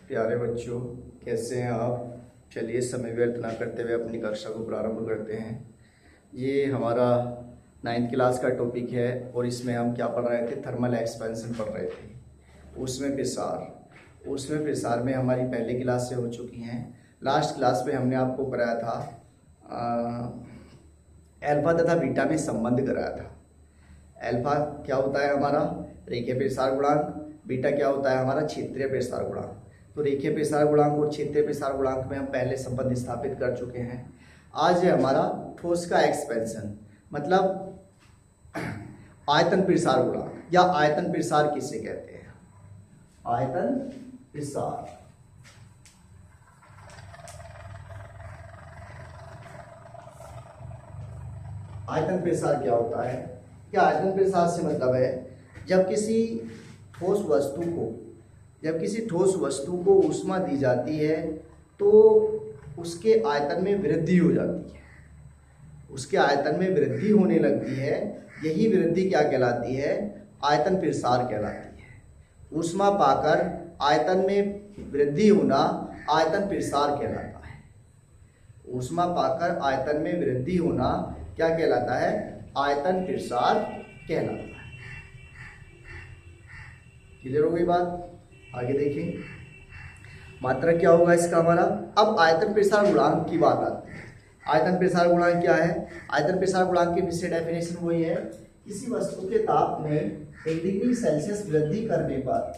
प्यारे बच्चों, कैसे हैं आप। चलिए समय व्यर्थ ना करते हुए अपनी कक्षा को प्रारंभ करते हैं। ये हमारा 9th क्लास का टॉपिक है और इसमें हम क्या पढ़ रहे थे, थर्मल एक्सपेंशन पढ़ रहे थे। उसमें प्रसार में हमारी पहली क्लास से हो चुकी हैं। लास्ट क्लास में हमने आपको कराया था अल्फा तथा बीटा में संबंध कराया था। अल्फा क्या होता है हमारा रेखीय प्रसार गुणांक, बीटा क्या होता है हमारा क्षेत्रीय प्रसार गुणांक। तो रेखीय प्रसार गुणांक और क्षेत्रीय प्रसार गुणांक में हम पहले संबंध स्थापित कर चुके हैं। आज है हमारा ठोस का एक्सपेंशन, मतलब आयतन प्रसार गुणांक या आयतन प्रसार किसे कहते हैं, आयतन प्रसार। आयतन प्रसार क्या होता है? क्या आयतन प्रसार से मतलब है जब किसी ठोस वस्तु को ऊष्मा दी जाती है तो उसके आयतन में वृद्धि हो जाती है, उसके आयतन में वृद्धि होने लगती है। यही वृद्धि क्या कहलाती है? आयतन प्रसार कहलाती है। ऊष्मा पाकर आयतन में वृद्धि होना आयतन प्रसार कहलाता है। ऊष्मा पाकर आयतन में वृद्धि होना क्या कहलाता है? आयतन प्रसार कहलाता है। क्लियर हो गई बात? आगे देखें मात्रक क्या होगा इसका हमारा। अब आयतन प्रसार गुणांक की बात आती है। आयतन प्रसार गुणांक क्या है? आयतन प्रसार गुणांक की विशेष डेफिनेशन वही है, किसी वस्तु के ताप में 1 डिग्री सेल्सियस वृद्धि करने पर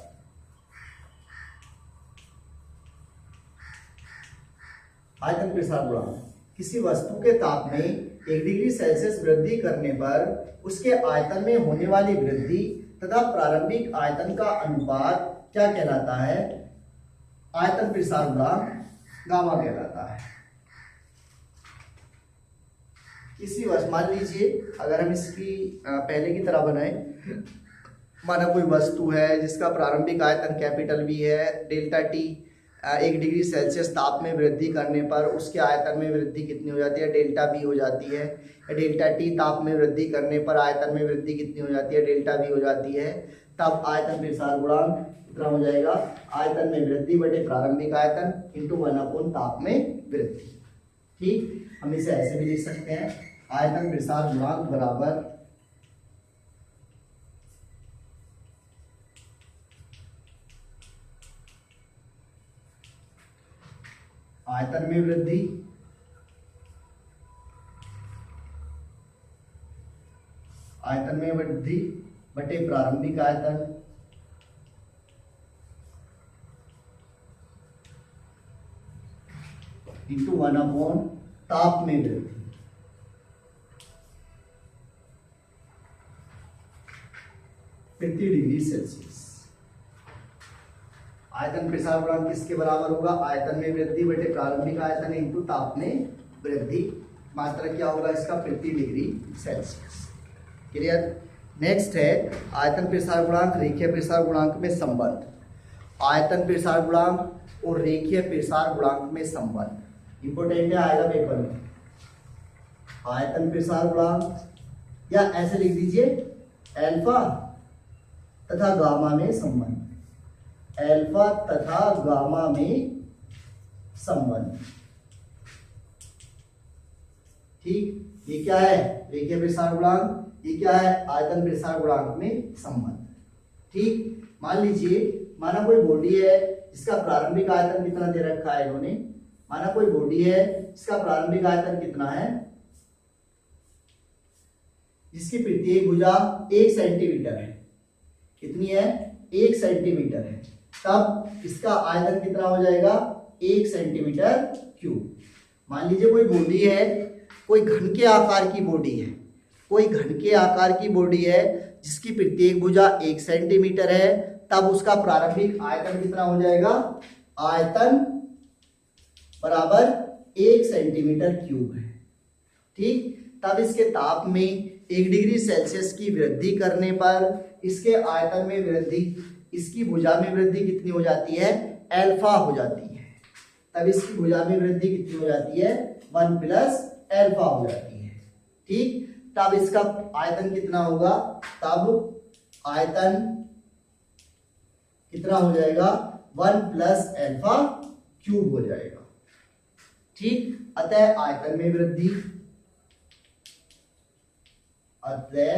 आयतन प्रसार गुणांक, किसी वस्तु के ताप में 1 डिग्री सेल्सियस वृद्धि करने पर उसके आयतन में होने वाली वृद्धि तथा प्रारंभिक आयतन का अनुपात क्या कहलाता है? आयतन प्रसार गुणांक गामा कहलाता है। किसी वस्तु, मान लीजिए अगर हम इसकी पहले की तरह बनाए, माना कोई वस्तु है जिसका प्रारंभिक आयतन कैपिटल V है, डेल्टा T 1 डिग्री सेल्सियस ताप में वृद्धि करने पर उसके आयतन में वृद्धि कितनी हो जाती है? डेल्टा V हो जाती है। डेल्टा T ताप में वृद्धि करने पर आयतन में वृद्धि कितनी हो जाती है? डेल्टा V हो जाती है। तब आयतन प्रसार गुणांक कितना हो जाएगा? आयतन में वृद्धि बटे प्रारंभिक आयतन इंटू 1 ताप में वृद्धि। ठीक, हम इसे ऐसे भी लिख सकते हैं, आयतन प्रसार गुणांक बराबर आयतन में वृद्धि बटे प्रारंभिक आयतन इंटू 1 ताप में वृद्धि। प्रति डिग्री सेल्सियस। आयतन प्रसार गुणांक किसके बराबर होगा? आयतन में वृद्धि बटे प्रारंभिक आयतन इंटू ताप में वृद्धि। मात्रक क्या होगा इसका? प्रति डिग्री सेल्सियस। क्लियर? नेक्स्ट है आयतन प्रसार गुणांक रेखीय प्रसार गुणांक में संबंध। आयतन प्रसार गुणांक और रेखीय प्रसार गुणांक में संबंध इंपोर्टेंट है, आएगा पेपर में। आयतन प्रसार गुणांक या ऐसे लिख दीजिए अल्फा तथा गामा में संबंध, अल्फा तथा गामा में संबंध। ठीक, ये क्या है? रेखीय प्रसार गुणांक, ये क्या है? आयतन प्रसार गुणांक में संबंध। ठीक, मान लीजिए माना कोई बॉडी है जिसका प्रारंभिक आयतन कितना दे रखा है इन्होंने। माना कोई बॉडी है जिसका प्रारंभिक आयतन कितना है, जिसकी प्रत्येक भुजा 1 सेंटीमीटर है। कितनी है? 1 सेंटीमीटर है। तब इसका आयतन कितना हो जाएगा? 1 सेंटीमीटर क्यूब। मान लीजिए कोई बॉडी है, कोई घन के आकार की बॉडी है, जिसकी प्रत्येक भुजा 1 सेंटीमीटर है। तब उसका प्रारंभिक आयतन कितना हो जाएगा? आयतन बराबर 1 सेंटीमीटर क्यूब है। ठीक, तब इसके ताप में 1 डिग्री सेल्सियस की वृद्धि करने पर इसके आयतन में वृद्धि, इसकी भुजा में वृद्धि कितनी हो जाती है? अल्फा हो जाती है। तब इसकी भुजा में वृद्धि कितनी हो जाती है? 1 प्लस अल्फा हो जाती है। ठीक, तब इसका आयतन कितना होगा? तब आयतन कितना हो जाएगा? 1 प्लस एल्फा क्यूब हो जाएगा। ठीक, अतः आयतन में वृद्धि, अतः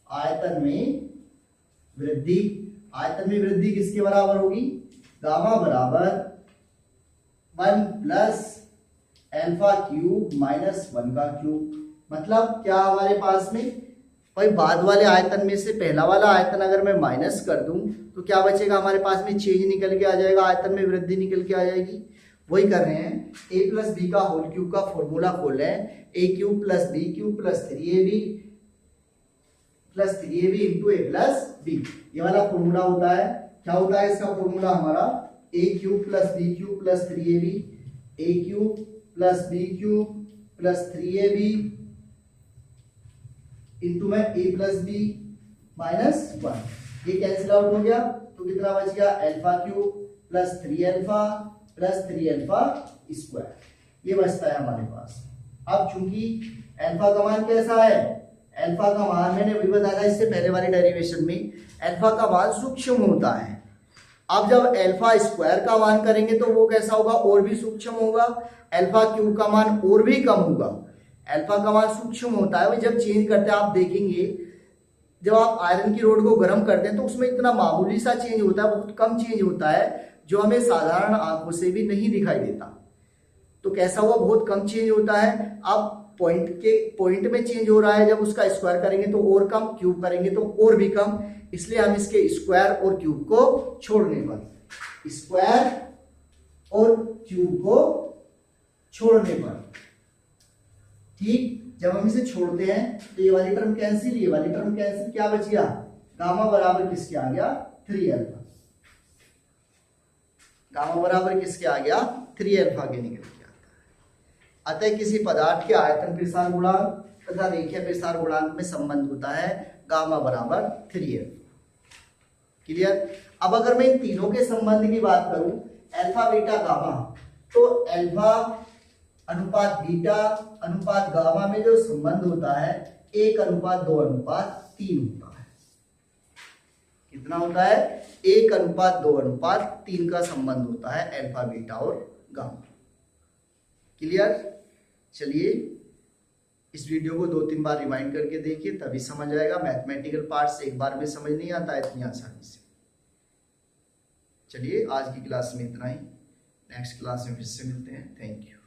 आयतन में वृद्धि, आयतन में वृद्धि किसके बराबर होगी? गामा बराबर 1 प्लस एल्फा क्यूब माइनस 1 का क्यूब। मतलब क्या हमारे पास में भाई बाद वाले आयतन में से पहला वाला आयतन अगर मैं माइनस कर दूं तो क्या बचेगा हमारे पास में? चेंज निकल के आ जाएगा, आयतन में वृद्धि निकल के आ जाएगी। वही कर रहे हैं, a प्लस बी का होल क्यूब का फॉर्मूला खोल रहे हैं, a cube plus B cube plus 3ab into A plus B. ये वाला फॉर्मूला होता है, क्या होता है इसका फॉर्मूला हमारा? a cube plus B cube plus 3ab, a cube plus B cube plus 3ab into में a प्लस बी माइनस 1। ये कैंसिल आउट हो गया तो कितना बच गया? Alpha cube plus 3 alpha plus 3 alpha square, ये बचता है हमारे पास। अब चूंकि अल्फा का मान कैसा है? अल्फा का मान मैंने अभी बताया था इससे पहले वाले डेरिवेशन में, अल्फा का मान सूक्ष्म होता है। अब जब अल्फा स्क्वायर का मान करेंगे तो वो कैसा होगा? और भी सूक्ष्म होगा। अल्फा क्यूब का मान और भी कम होगा। अल्फा का मान सूक्ष्म होता है, जब चेंज करते हैं आप देखेंगे, जब आप आयरन की रोड को गर्म करते हैं तो उसमें इतना मामूली सा चेंज होता है, बहुत कम चेंज होता है, जो हमें साधारण आंखों से भी नहीं दिखाई देता। तो कैसा हुआ? बहुत कम चेंज होता है। अब पॉइंट में चेंज हो रहा है, जब उसका स्क्वायर करेंगे तो और कम, क्यूब करेंगे तो और भी कम। इसलिए हम इसके स्क्वायर और क्यूब को छोड़ने पर, स्क्वायर और क्यूब को छोड़ने पर, ठीक, जब हम इसे छोड़ते हैं तो ये वाली टर्म कैंसिल, ये वाली टर्म कैंसिल, क्या बच गया? गामा बराबर किसके आ गया? 3 अल्फा। गामा बराबर किसके आ गया? 3 अल्फा के निकल के आता है। अतः किसी पदार्थ के आयतन प्रसार गुणांक तथा रेखीय प्रसार गुणांक में संबंध होता है गामा बराबर 3 अल्फा। क्लियर? अब अगर मैं इन तीनों के संबंध की बात करूं, अल्फा बीटा गामा, तो अल्फा अनुपात बीटा अनुपात गामा में जो संबंध होता है 1:2:3 होता है। कितना होता है? 1:2:3 का संबंध होता है अल्फा बीटा और गामा। क्लियर? चलिए इस वीडियो को 2-3 बार रिवाइंड करके देखिए, तभी समझ आएगा। मैथमेटिकल पार्ट्स एक बार में समझ नहीं आता इतनी आसानी से। चलिए आज की क्लास में इतना ही, नेक्स्ट क्लास में फिर से मिलते हैं। Thank you.